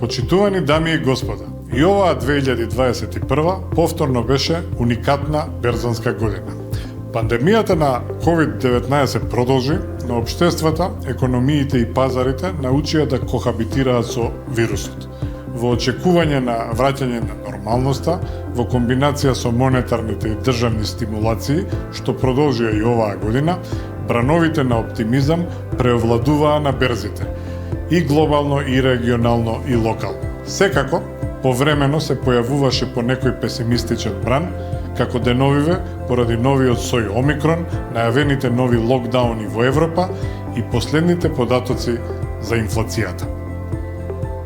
Почитувани дами и господа, и оваа 2021 повторно беше уникатна берзанска година. Пандемијата на COVID-19 продолжи, но општествата, економиите и пазарите научија да кохабитираат со вирусот. Во очекување на враќање на нормалноста, во комбинација со монетарните и државни стимулации, што продолжија и оваа година, брановите на оптимизам преовладуваа на берзите, и глобално, и регионално, и локално. Секако, повремено се појавуваше по некој песимистичен бран, како деновиве, поради новиот сој Омикрон, најавените нови локдауни во Европа и последните податоци за инфлацијата.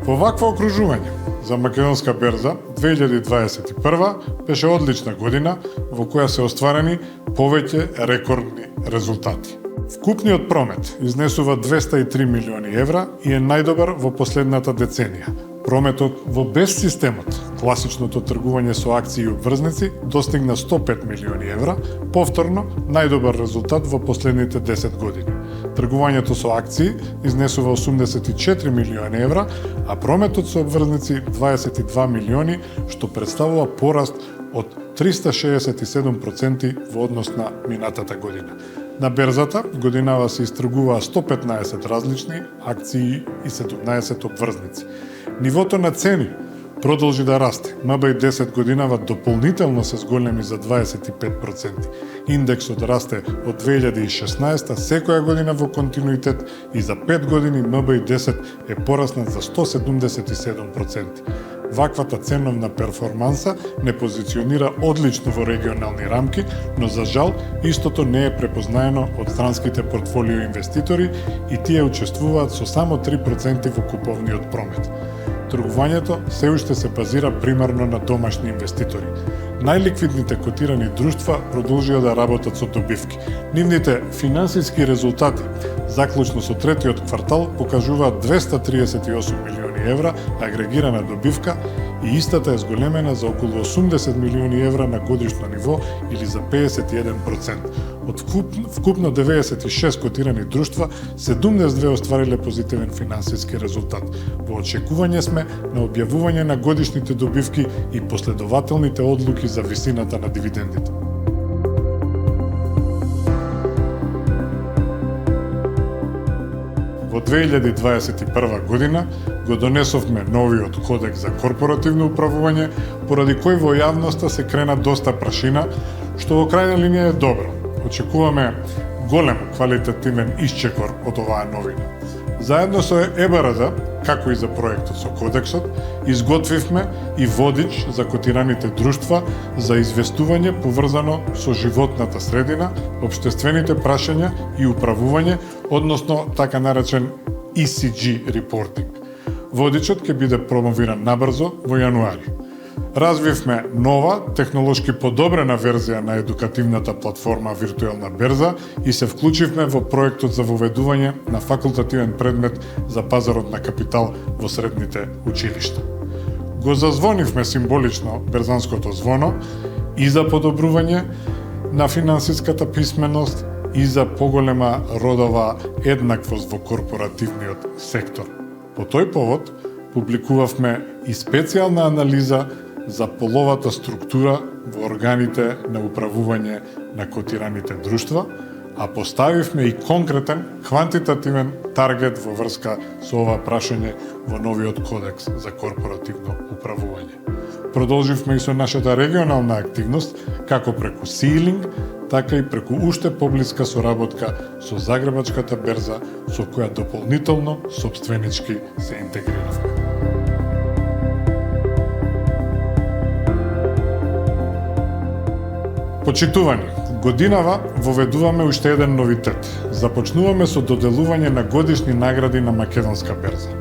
Во вакво окружување, за македонска берза, 2021 беше одлична година во која се остварени повеќе рекордни резултати. Вкупниот промет изнесува 203 милиони евра и е најдобар во последната деценија. Прометот во безсистемот, класичното тргување со акции и обврзници, достигна 105 милиони евра, повторно најдобар резултат во последните 10 години. Тргувањето со акции изнесува 84 милиони евра, а прометот со обврзници 22 милиони, што представува пораст од 367% во однос на минатата година. На берзата годинава се истргуваа 115 различни акции и 17 обврзници. Нивото на цени продолжи да расте. МБ10 годинава дополнително се зголеми за 25%. Индексот расте од 2016 секоја година во континуитет и за 5 години МБ10 е пораснат за 177%. Ваквата ценовна перформанса не позиционира одлично во регионални рамки, но за жал истото не е препознаено од странските портфолио инвеститори и тие учествуваат со само 3% во куповниот промет. Тргувањето се уште се базира примарно на домашни инвеститори. Најликвидните котирани друштва продолжија да работат со добивки. Нивните финансиски резултати, заклучно со третиот квартал, покажуваат 238 милиони евра агрегирана добивка и истата е зголемена за околу 80 милиони евра на годишно ниво или за 51%. Од вкупно 96 котирани друштва, 72 оствариле позитивен финансиски резултат. Во очекување сме на објавување на годишните добивки и последователните одлуки за висината на дивидендите. Во 2021 година го донесовме новиот кодекс за корпоративно управување, поради кој во јавноста се крена доста прашина, што во крајна линија е добро. Очекуваме голем квалитативен исчекор од оваа новина. Заедно со ЕБРД, како и за проектот со кодексот, изготвивме и водич за котираните друштва за известување поврзано со животната средина, општествените прашања и управување, односно така наречен ESG reporting. Водичот ќе биде промовиран набрзо во јануари. Развивме нова, технолошки подобрена верзија на едукативната платформа Виртуелна берза и се вклучивме во проектот за воведување на факултативен предмет за пазарот на капитал во средните училишта. Го зазвонивме символично берзанското звоно и за подобрување на финансиската писменост и за поголема родова еднаквост во корпоративниот сектор. По тој повод публикувавме и специјална анализа за половата структура во органите на управување на котираните друштва, а поставивме и конкретен квантитативен таргет во врска со ова прашање во новиот кодекс за корпоративно управување. Продолживме и со нашата регионална активност, како преку Силинг, така и преку уште поблиска соработка со Загребачката берза, со која дополнително сопственички се интегриравме. Почитувани, годинава воведуваме уште еден новитет. Започнуваме со доделување на годишни награди на македонска берза.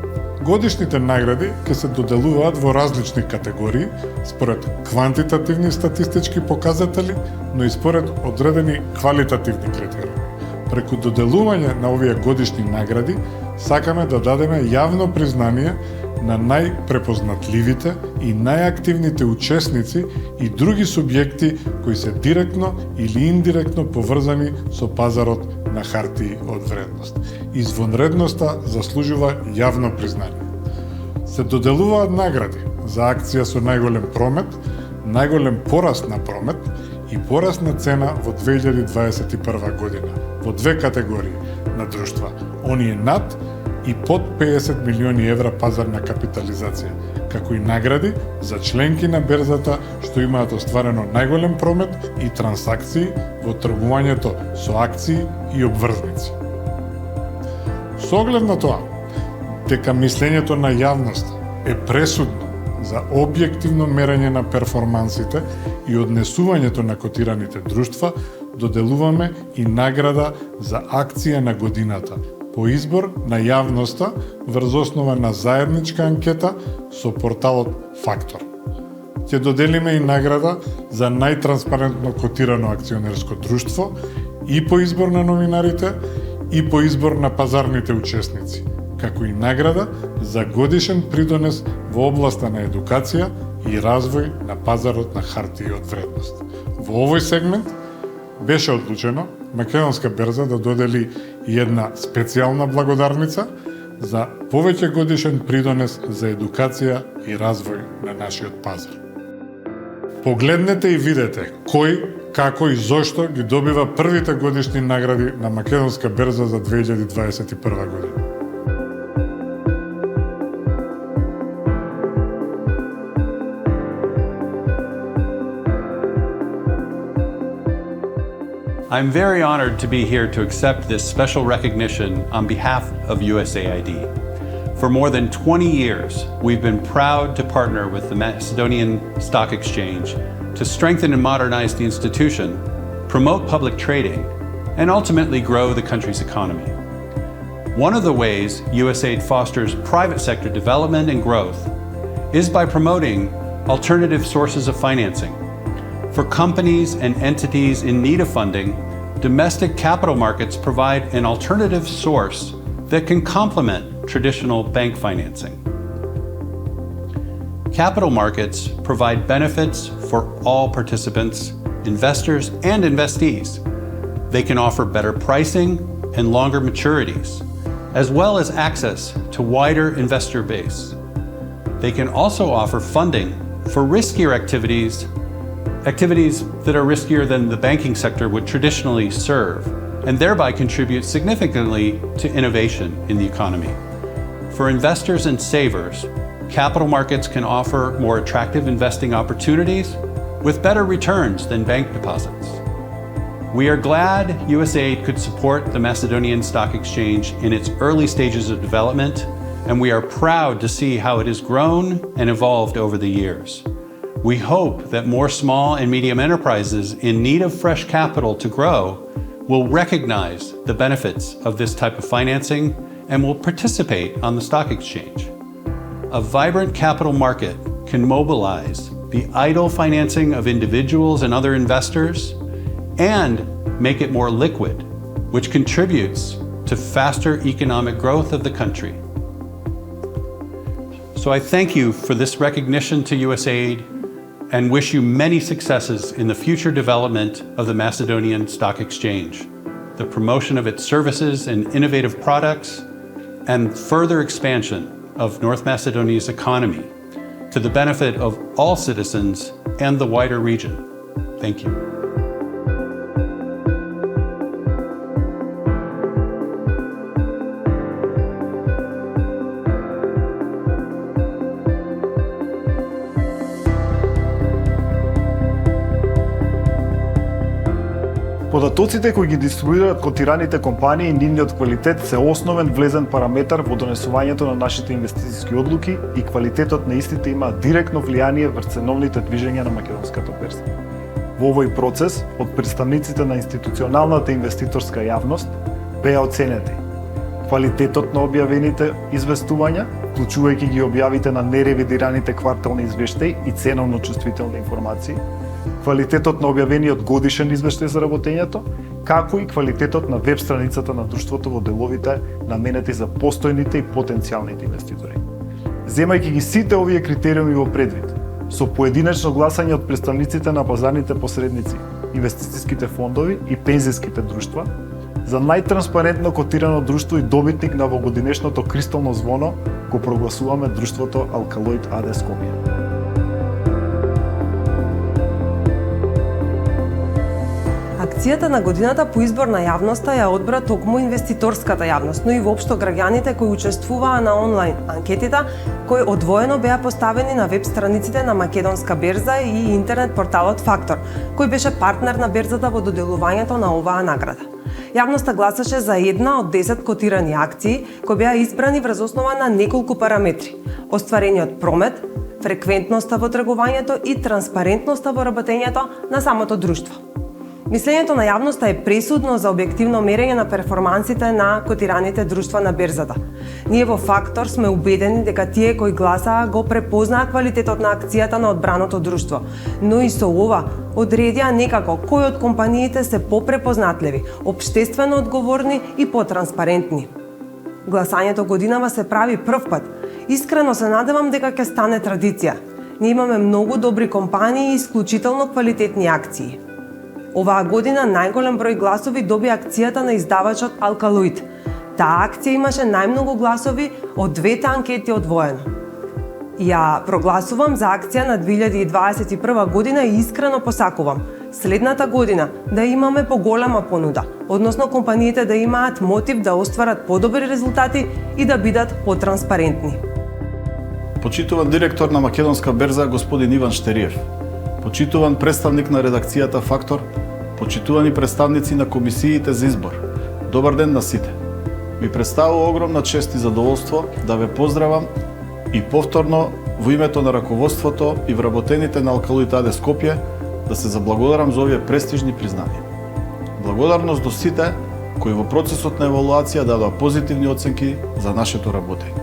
Годишните награди ќе се доделуваат во различни категории, според квантитативни статистички показатели, но и според одредени квалитативни критериуми. Преку доделување на овие годишни награди, сакаме да дадеме јавно признание на најпрепознатливите и најактивните учесници и други субјекти кои се директно или индиректно поврзани со пазарот на хартии од вредност. Извонредноста заслужува јавно признание. се доделуваат награди за акција со најголем промет, најголем пораст на промет и пораст на цена во 2021 година во две категории на друштва, оние над и под 50 милиони евра пазарна капитализација, како и награди за членки на берзата што имаат остварено најголем промет и трансакции во тргувањето со акции и обврзници. Со оглед на тоа, дека мислењето на јавноста е пресудно за објективно мерење на перформансите и однесувањето на котираните друштва, доделуваме и награда за акција на годината по избор на јавноста врз основа на заедничка анкета со порталот Фактор. Ќе доделиме и награда за најтранспарентно котирано акционерско друштво и по избор на новинарите и по избор на пазарните учесници, како и награда за годишен придонес во областа на едукација и развој на пазарот на хартии од вредност. Во овој сегмент беше одлучено Македонска берза да додели и една специјална благодарница за повеќе годишен придонес за едукација и развој на нашиот пазар. Погледнете и видете кој, како и зошто ги добива првите годишни награди на Македонска берза за 2021 година. I'm very honored to be here to accept this special recognition on behalf of USAID. For more than 20 years, we've been proud to partner with the Macedonian Stock Exchange to strengthen and modernize the institution, promote public trading, and ultimately grow the country's economy. One of the ways USAID fosters private sector development and growth is by promoting alternative sources of financing. For companies and entities in need of funding, domestic capital markets provide an alternative source that can complement traditional bank financing. Capital markets provide benefits for all participants, investors, and investees. They can offer better pricing and longer maturities, as well as access to wider investor base. They can also offer funding for riskier activities that are riskier than the banking sector would traditionally serve, and thereby contribute significantly to innovation in the economy. For investors and savers, capital markets can offer more attractive investing opportunities with better returns than bank deposits. We are glad USAID could support the Macedonian Stock Exchange in its early stages of development, and we are proud to see how it has grown and evolved over the years. We hope that more small and medium enterprises in need of fresh capital to grow will recognize the benefits of this type of financing and will participate on the stock exchange. A vibrant capital market can mobilize the idle financing of individuals and other investors and make it more liquid, which contributes to faster economic growth of the country. So I thank you for this recognition to USAID and wish you many successes in the future development of the Macedonian Stock Exchange, the promotion of its services and innovative products, and further expansion of North Macedonia's economy to the benefit of all citizens and the wider region. Thank you. Податоците кои ги дистрибуираат котираните компании и нивниот квалитет се основен влезен параметар во донесувањето на нашите инвестициски одлуки и квалитетот на истите има директно влијание врз ценовните движења на македонската берза. Во овој процес, од представниците на институционалната инвеститорска јавност беа оценети квалитетот на објавените известувања, вклучувајќи ги објавите на неревидираните квартални извештаи и ценовно чувствителни информации, квалитетот на објавениот годишен извештај за работењето, како и квалитетот на веб страницата на друштвото во деловите наменети за постојните и потенцијалните инвеститори. Земајќи ги сите овие критериуми во предвид, со поединечно гласање од представниците на пазарните посредници, инвестициските фондови и пензиските друштва, За најтранспарентно котирано друштво и добитник на овогодинешното кристално звоно го прогласуваме друштвото Алкалоид АД Скопје. Акцијата на годината по избор на јавноста ја одбра токму инвеститорската јавност, но и воопшто граѓаните кои учествуваа на онлайн анкетите, кои одвоено беа поставени на веб страниците на Македонска берза и интернет порталот Фактор, кој беше партнер на берзата во доделувањето на оваа награда. Јавноста гласаше за една од 10 котирани акции, кои беа избрани врз основа на неколку параметри: остварениот промет, фреквентноста во тргувањето и транспарентноста во работењето на самото друштво. Мислењето на јавноста е пресудно за објективно мерење на перформансите на котираните друштва на берзата. Ние во Фактор сме убедени дека тие кои гласаа го препознаа квалитетот на акцијата на одбраното друштво, но и со ова одредија некако кои од компаниите се попрепознатливи, општествено одговорни и потранспарентни. Гласањето годинава се прави прв пат. Искрено се надевам дека ќе стане традиција. Ние имаме многу добри компании и исклучително квалитетни акции. Оваа година најголем број гласови доби акцијата на издавачот Алкалоид. Таа акција имаше најмногу гласови од двете анкети одвоено. Ја прогласувам за акција на 2021 година и искрено посакувам следната година да имаме поголема понуда, односно компаниите да имаат мотив да остварат подобри резултати и да бидат потранспарентни. Почитуван директор на Македонска берза господин Иван Штериев, почитуван представник на редакцијата Фактор, почитувани представници на комисиите за избор, добар ден на сите. Ми представува огромна чест и задоволство да ве поздравам и повторно во името на раководството и вработените на Алкалоид АД Скопје да се заблагодарам за овие престижни признанија. Благодарност до сите кои во процесот на евалуација дадоа позитивни оценки за нашето работење.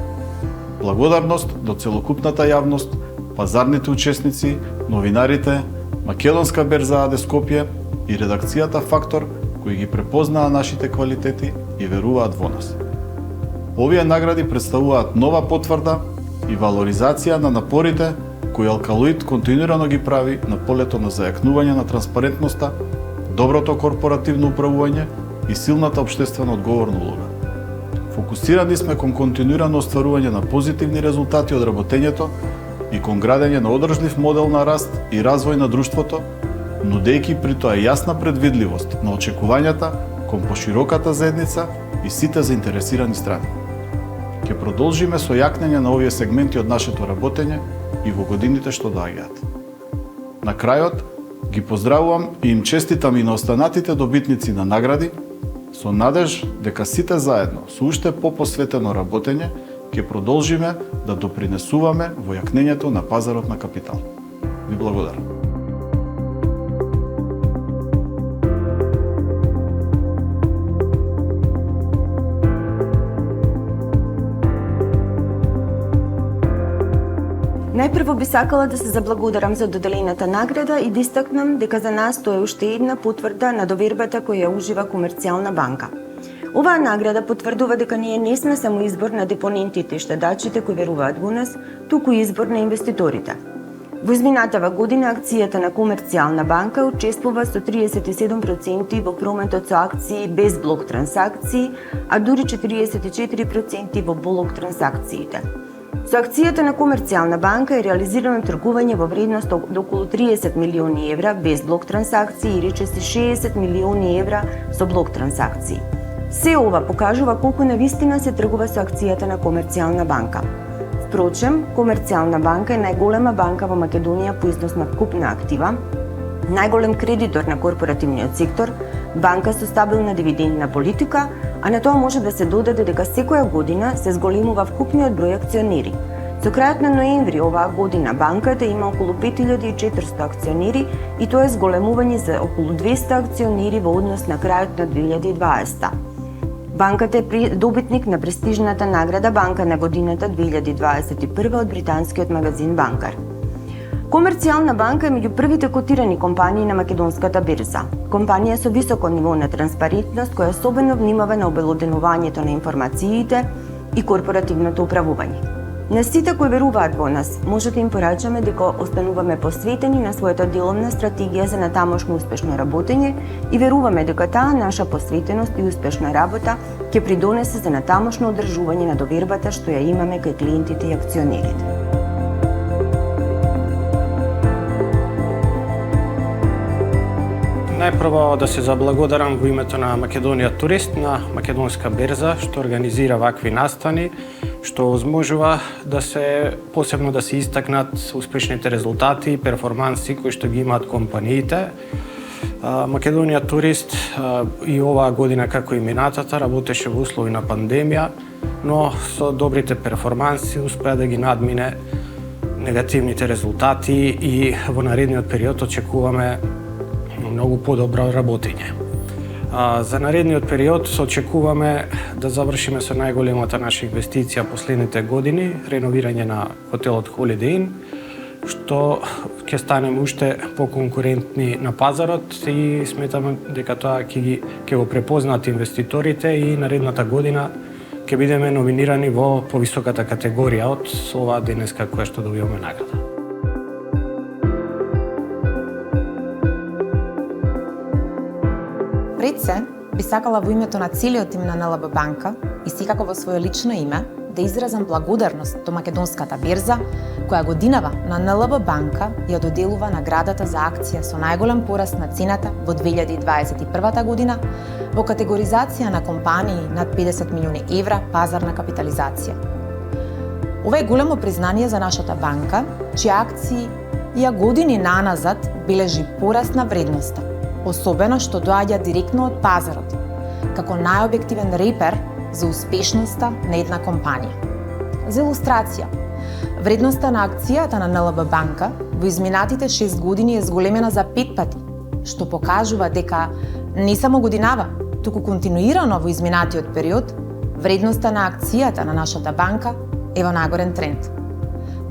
Благодарност до целокупната јавност, пазарните учесници, новинарите, Македонска берза АД Скопје и редакцијата Фактор кои ги препознаа нашите квалитети и веруваат во нас. Овие награди представуваат нова потврда и валоризација на напорите кои Алкалоид континуирано ги прави на полето на зајакнување на транспарентноста, доброто корпоративно управување и силната општествено одговорна улога. Фокусирани сме кон континуирано остварување на позитивни резултати од работењето и кон градење на одржлив модел на раст и развој на друштвото, нудејќи при тоа јасна предвидливост на очекувањата кон пошироката заедница и сите заинтересирани страни. Ќе продолжиме со јакнење на овие сегменти од нашето работење и во годините што доаѓаат. На крајот ги поздравувам и им честитам и на останатите добитници на награди, со надеж дека сите заедно со уште попосветено работење ќе продолжиме да допринесуваме во јакнењето на пазарот на капитал. Ви благодарам. Најпрво би сакала да се заблагодарам за доделената награда и да истакнам дека за нас тоа е уште една потврда на довербата која ужива Комерцијална банка. Оваа награда потврдува дека ние не сме само избор на депонентите и штедачите кои веруваат во нас, туку и избор на инвеститорите. Во изминатава година акцијата на Комерцијална банка учествува со 37% во прометот со акции без блок трансакции, а дури 44% во блок трансакциите. Со акцијата на Комерцијална банка е реализирано тргување во вредност од околу 30 милиони евра без блок трансакции и речиси 60 милиони евра со блок трансакции. Се ова покажува колку навистина се тргува со акцијата на Комерцијална банка. Впрочем, Комерцијална банка е најголема банка во Македонија по износ на вкупна актива, најголем кредитор на корпоративниот сектор, банка со стабилна дивидендна политика, а на тоа може да се додаде дека секоја година се зголемува вкупниот број акционери. Со крајот на ноември оваа година банката има околу 5400 акционери и тоа е зголемување за околу 200 акционери во однос на крајот на 2020. Банката е добитник на престижната награда Банка на годината 2021 од британскиот магазин Банкар. Комерцијална банка е меѓу првите котирани компании на Македонската берза. Компанија со високо ниво на транспарентност која особено внимава на обелоденувањето на информациите и корпоративното управување. На сите кои веруваат во нас, може да им порачаме дека остануваме посветени на својата деловна стратегија за натамошно успешно работење и веруваме дека таа наша посветеност и успешна работа ќе придонесе за натамошно одржување на довербата што ја имаме кај клиентите и акционерите. Најпрво да се заблагодарам во името на Македонија Турист на Македонска берза што организира вакви настани, што возможува да се посебно да се истакнат успешните резултати и перформанси кои што ги имаат компаниите. Македонија Турист и оваа година како и минатата работеше во услови на пандемија, но со добрите перформанси успеа да ги надмине негативните резултати и во наредниот период очекуваме многу подобро работење. За наредниот период се очекуваме да завршиме со најголемата наша инвестиција последните години, реновирање на хотелот Holiday Inn, што ќе станеме уште поконкурентни на пазарот и сметаме дека тоа ќе го препознаат инвеститорите и наредната година ќе бидеме номинирани во повисоката категорија од оваа денеска која што добиваме награда. Пред се, би сакала во името на целиот тим на НЛБ банка и секако во свое лично име да изразам благодарност до Македонската берза, која годинава на НЛБ банка ја доделува наградата за акција со најголем пораст на цената во 2021 година во категоризација на компании над 50 милиони евра пазарна капитализација. Ова е големо признание за нашата банка, чии акции ја години наназад бележи пораст на вредноста, особено што доаѓа директно од пазарот, како најобјективен репер за успешноста на една компанија. За илустрација, вредноста на акцијата на НЛБ банка во изминатите 6 години е зголемена за 5 пати, што покажува дека не само годинава, туку континуирано во изминатиот период, вредноста на акцијата на нашата банка е во нагорен тренд.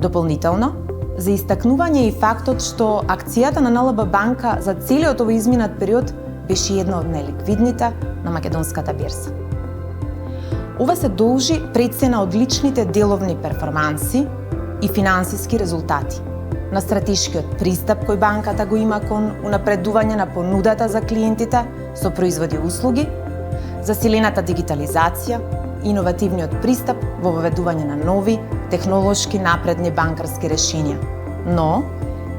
Дополнително, за истакнување и фактот што акцијата на НЛБ банка за целиот овој изминат период беше една од најликвидните на Македонската берза. Ова се должи пред се на одличните деловни перформанси и финансиски резултати, на стратешкиот пристап кој банката го има кон унапредување на понудата за клиентите со производи и услуги, засилената дигитализација, иновативниот пристап во воведување на нови, технолошки напредни банкарски решенија, но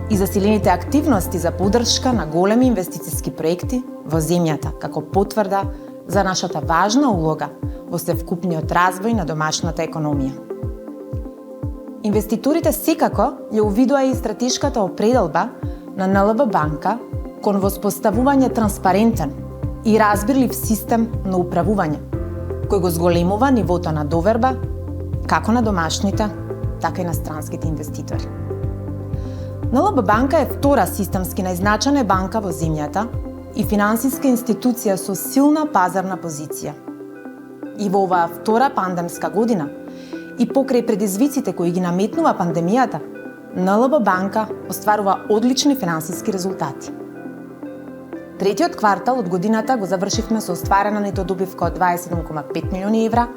и засилените активности за поддршка на големи инвестициски проекти во земјата како потврда за нашата важна улога во севкупниот развој на домашната економија. Инвеститорите секако ја увидоа и стратешката определба на НЛБ банка кон воспоставување транспарентен и разбирлив систем на управување, кој го зголемува нивото на доверба како на домашните, така и на странските инвеститори. НЛБ банка е втора системски најзначајна банка во земјата и финансиска институција со силна пазарна позиција. И во оваа втора пандемска година и покрај предизвиците кои ги наметнува пандемијата, НЛБ банка остварува одлични финансиски резултати. Третиот квартал од годината го завршивме со остварена нето добивка од 27,5 милиони евра,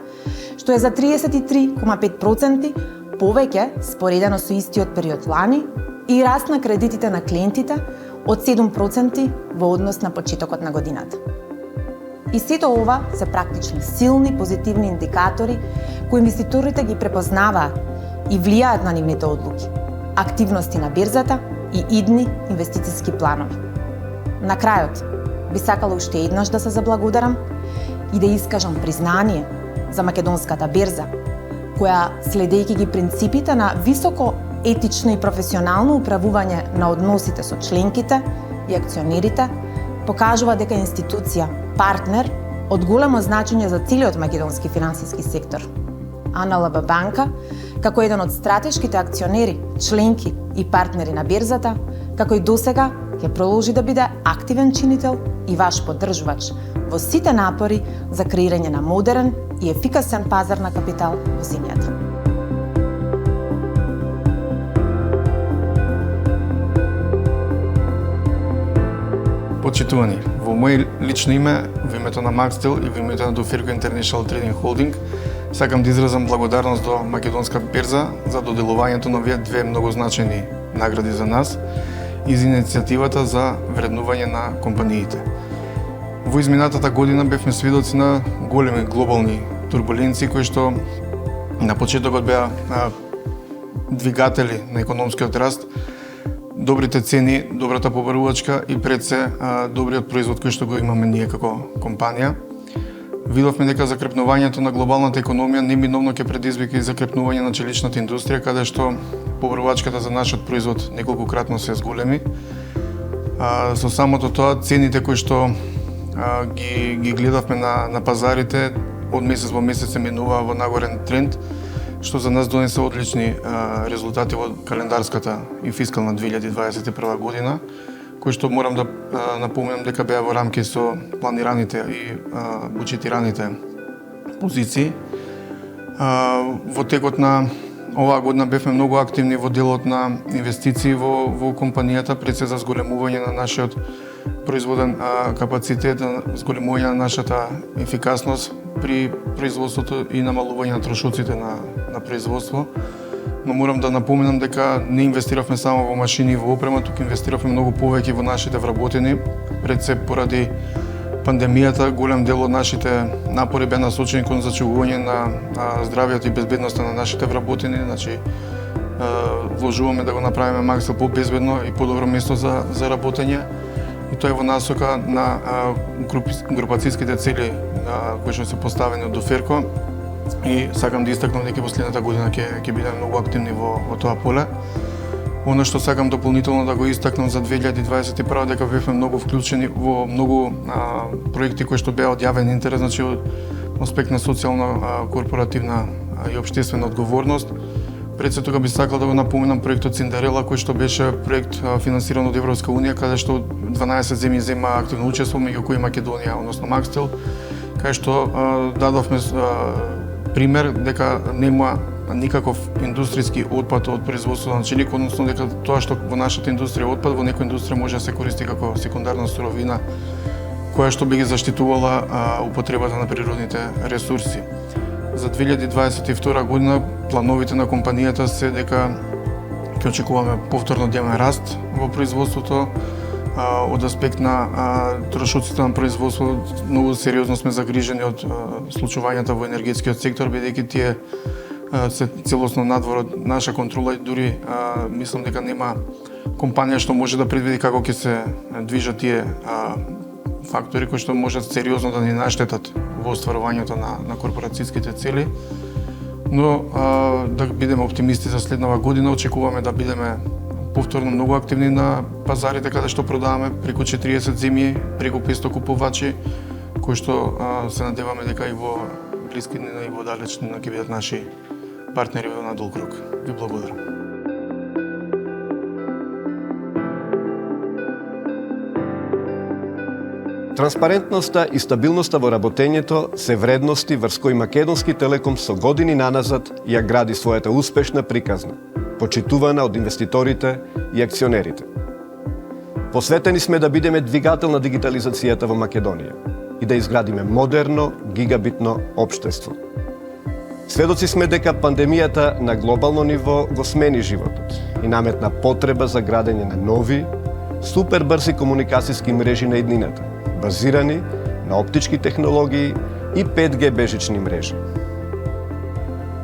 што е за 33,5% повеќе споредено со истиот период лани и раст на кредитите на клиентите од 7% во однос на почетокот на годината. И сето ова се практично силни позитивни индикатори кои инвеститорите ги препознаваат и влијаат на нивните одлуки, активности на берзата и идни инвестициски планови. На крајот, би сакала уште еднаш да се заблагодарам и да искажам признание за Македонската берза, која, следејќи ги принципите на високо етично и професионално управување на односите со членките и акционерите, покажува дека е институција, партнер од големо значење за целиот македонски финансиски сектор. А НЛБ банка, како еден од стратешките акционери, членки и партнери на берзата, како и досега, ќе продолжи да биде активен чинител и ваш поддржувач во сите напори за креирање на модерен и ефикасен пазар на капитал во земјата. Почитувани, во моје лично име, во името на Макстел и во името на Дофирко International Trading Holding, Сакам да изразам благодарност до Македонска берза за доделувањето на овие две многу значајни награди за нас и за иницијативата за вреднување на компаниите. Во изминатата година бевме свидоци на големи глобални турбуленции кои што на почетокот беа двигатели на економскиот раст, добрите цени, добрата побарувачка и пред се добриот производ кој што го имаме ние како компанија. Видовме дека закрепнувањето на глобалната економија неминовно ќе предизвика и закрепнување на челичната индустрија, каде што побарувачката за нашиот производ неколкократно се зголеми. Со самото тоа, цените кои што ги гледавме на пазарите, од месец во месец се менува во нагорен тренд, што за нас донесе одлични резултати во календарската и фискална 2021 година, кои што морам да напоменам дека беа во рамки со планираните и буџетираните позиции. Во текот на оваа година бевме многу активни во делот на инвестиции во компанијата, пред се за зголемување на нашиот производен капацитет, зголемување на нашата ефикасност при производството и намалување на трошоците на производство. Но морам да напоменам дека не инвестиравме само во машини и во опрема, тук инвестиравме многу повеќе во нашите вработени. Пред се поради пандемијата, голем дел од нашите напори беа насочени кон зачувување на здравјето и безбедноста на нашите вработени. Значи, вложуваме да го направиме максимално по-безбедно и подобро место за работење. И тоа е во насока на групацијските цели кои што се поставени од Доферко. И сакам да истакнам дека последната година ќе бидеме многу активни во тоа поле. Оно што сакам дополнително да го истакнам за 2021 дека бевме многу вклучени во многу проекти кои што беа од јавен интерес, значи од аспект на социјална, корпоративна и општествена одговорност. Пред се тога би сакал да го напоменам проектот Синдерела, кој што беше проект финансиран од Европска унија, каде што 12 земји зема активно учество, меѓу кои Македонија, односно Макстел, кај што дадовме пример дека нема никаков индустријски отпад од производството на челик, односно дека тоа што во нашата индустрија е отпад, во некоја индустрија може да се користи како секундарна суровина, која што би ги заштитувала употребата на природните ресурси. За 2022 година плановите на компанијата се дека ќе очекуваме повторно да имаме раст во производството. Од аспект на трошоците на производство, многу сериозно сме загрижени од случувањата во енергетскиот сектор, бидејќи тие се целосно надвор од наша контрола и дури мислам дека нема компанија што може да предвиди како ќе се движат тие фактори кои што можат сериозно да ни наштетат во остварувањето на корпорацијските цели. Но да бидеме оптимисти за следнава година, очекуваме да бидеме повторно многу активни на пазарите каде што продаваме преку 40 земји, преку 500 купувачи, кои што се надеваме дека и во блискина и во далечнина ќе бидат наши партнери во надолг рок. Ви благодарам. Транспарентноста и стабилноста во работењето се вредности врз кои Македонски Телеком со години наназад ја гради својата успешна приказна, почитувана од инвеститорите и акционерите. Посветени сме да бидеме двигател на дигитализацијата во Македонија и да изградиме модерно, гигабитно општество. Сведоци сме дека пандемијата на глобално ниво го смени животот и наметна потреба за градење на нови, супербрзи комуникацијски мрежи на иднината, базирани на оптички технологии и 5G бежични мрежи.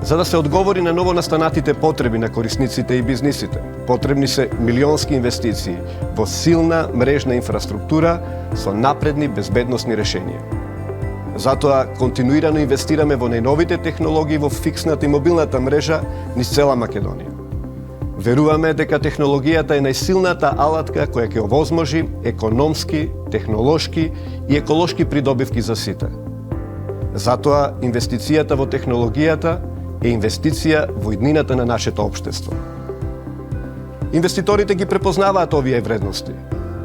За да се одговори на новонастанатите потреби на корисниците и бизнисите, потребни се милионски инвестиции во силна мрежна инфраструктура со напредни безбедносни решенија. Затоа континуирано инвестираме во најновите технологии во фиксната и мобилната мрежа низ цела Македонија. Веруваме дека технологијата е најсилната алатка која ќе овозможи економски, технолошки и еколошки придобивки за сите. Затоа инвестицијата во технологијата е инвестиција во иднината на нашето општество. Инвеститорите ги препознаваат овие вредности.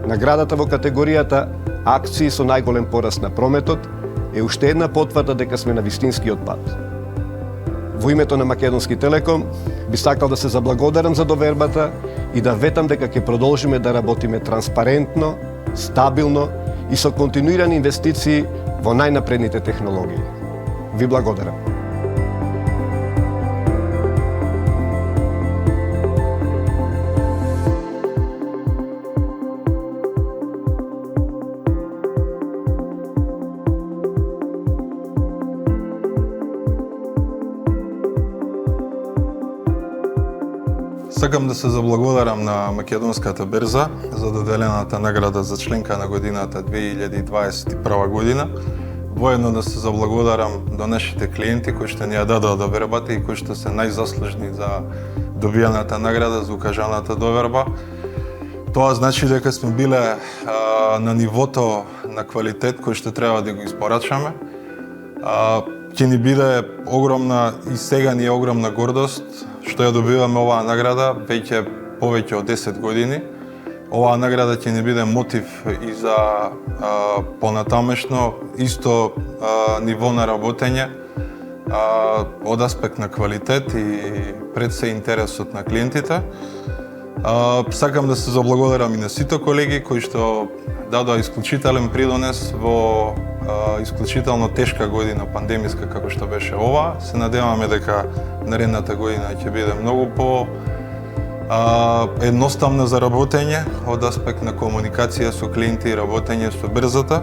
Наградата во категоријата акции со најголем пораст на прометот е уште една потврда дека сме на вистинскиот пат. Во името на Македонски Телеком би сакал да се заблагодарам за довербата и да ветам дека ќе продолжиме да работиме транспарентно, стабилно и со континуирани инвестиции во најнапредните технологии. Ви благодарам. Сакам да се заблагодарам на Македонската берза за доделената награда за членка на годината 2021 година. Воедно да се заблагодарам до нашите клиенти кои што ни ја дадоа довербата и кои што се најзаслужни за добијаната награда за укажаната доверба. Тоа значи дека сме биле на нивото на квалитет кој што треба да го испорачаме. Ќе ни биде огромна и сега ни е огромна гордост што ја добиваме оваа награда веќе повеќе од 10 години. Оваа награда ќе ни биде мотив и за понатамешно исто ниво на работење од аспект на квалитет и пред се интересот на клиентите. Сакам да се заблагодарам и на сите колеги кои што дадоа исклучителен придонес во исклучително тешка година пандемиска како што беше ова. Се надеваме дека наредната година ќе биде многу по едноставна за работење од аспект на комуникација со клиенти и работење со берзата.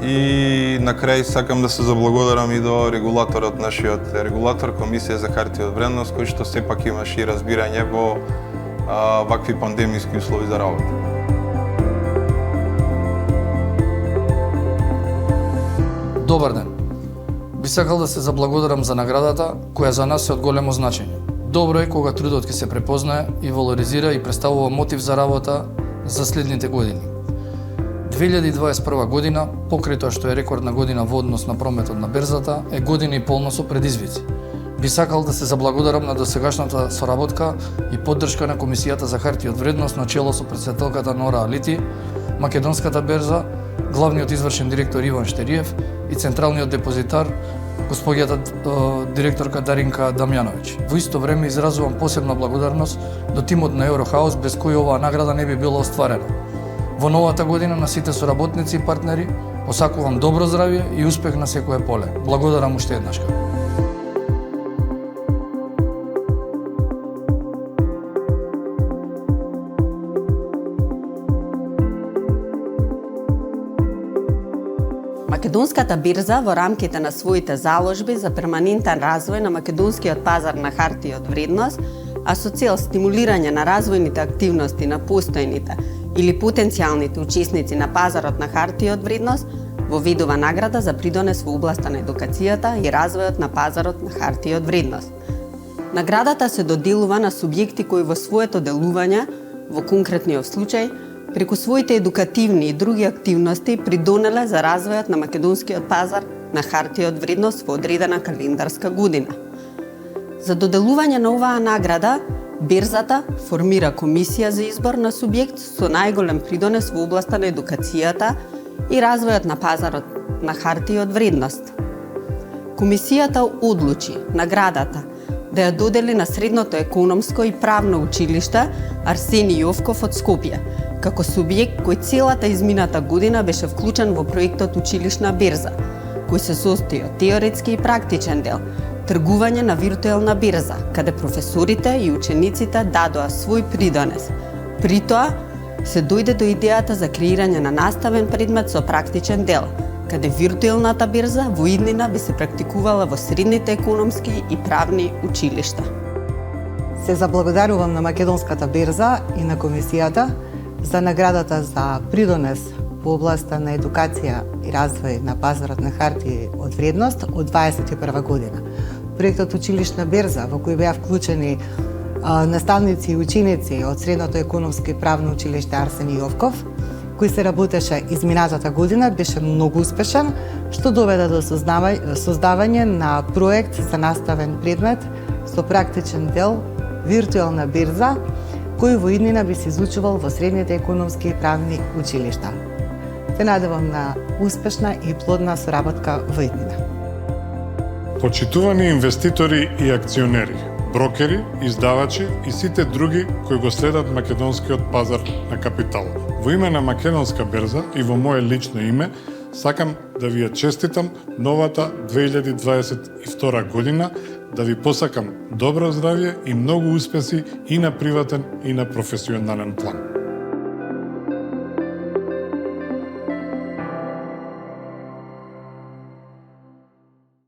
И на крај сакам да се заблагодарам и до регулаторот, нашиот регулатор, Комисија за хартија од вредност, кој што сепак имаше и разбирање во вакви пандемиски услови за работа. Добар ден. Би сакал да се заблагодарам за наградата, која за нас е од големо значење. Добро е кога трудот ќе се препознае и валоризира и представува мотив за работа за следните години. 2021 година, покрај тоа што е рекордна година во однос на прометот на берзата, е година и полна со предизвици. Би сакал да се заблагодарам на досегашната соработка и поддршка на Комисијата за хартија од вредност на чело со претседателката Нора Алити, Македонската берза, главниот извршен директор Иван Штериев и централниот депозитар госпоѓата директорка Даринка Дамјановиќ. Во исто време изразувам посебна благодарност до тимот на Еврохаус без кој оваа награда не би била остварена. Во новата година на сите соработници и партнери посакувам добро здравје и успех на секое поле. Благодарам уште еднашка. Македонската бирза во рамките на своите заложби за перманентен развој на македонскиот пазар на хартија од вредност, а со цел стимулирање на развојните активности на постојните или потенцијалните учесници на пазарот на хартија од вредност, воведува награда за придонес во областа на едукацијата и развојот на пазарот на хартија од вредност. Наградата се доделува на субјекти кои во своето делување, во конкретниот случај, преку своите едукативни и други активности придонеле за развојот на македонскиот пазар на хартија од вредност во одредена календарска година. За доделување на оваа награда, берзата формира комисија за избор на субјект со најголем придонес во областа на едукацијата и развојот на пазарот на хартија од вредност. Комисијата одлучи наградата да ја додели на Средното економско и правно училиште Арсени Јовков од Скопје, како субјект кој целата измината година беше вклучен во проектот Училишна берза, кој се состои од теоретски и практичен дел, тргување на виртуелна берза, каде професорите и учениците дадоа свој придонес. При тоа се дојде до идејата за креирање на наставен предмет со практичен дел, каде виртуелната берза во иднина би се практикувала во средните економски и правни училишта. Се заблагодарувам на Македонската берза и на комисијата за наградата за придонес во областа на едукација и развој на пазарот на хартија од вредност од 2021 година. Проектот Училишна берза, во кој беа вклучени наставници и ученици од Средното економско и правно училиште Арсени Јовков, кој се работеше изминатата година, беше многу успешен, што доведе до создавање на проект за наставен предмет со практичен дел виртуелна берза, кој во иднина би се изучувал во средните економски и правни училишта. Се надевам на успешна и плодна соработка во иднина. Почитувани инвеститори и акционери, брокери, издавачи и сите други кои го следат македонскиот пазар на капитал. Во име на Македонска берза и во моје лично име, сакам да ви ја честитам новата 2022 година, да ви посакам добро здравје и многу успеси и на приватен и на професионален план.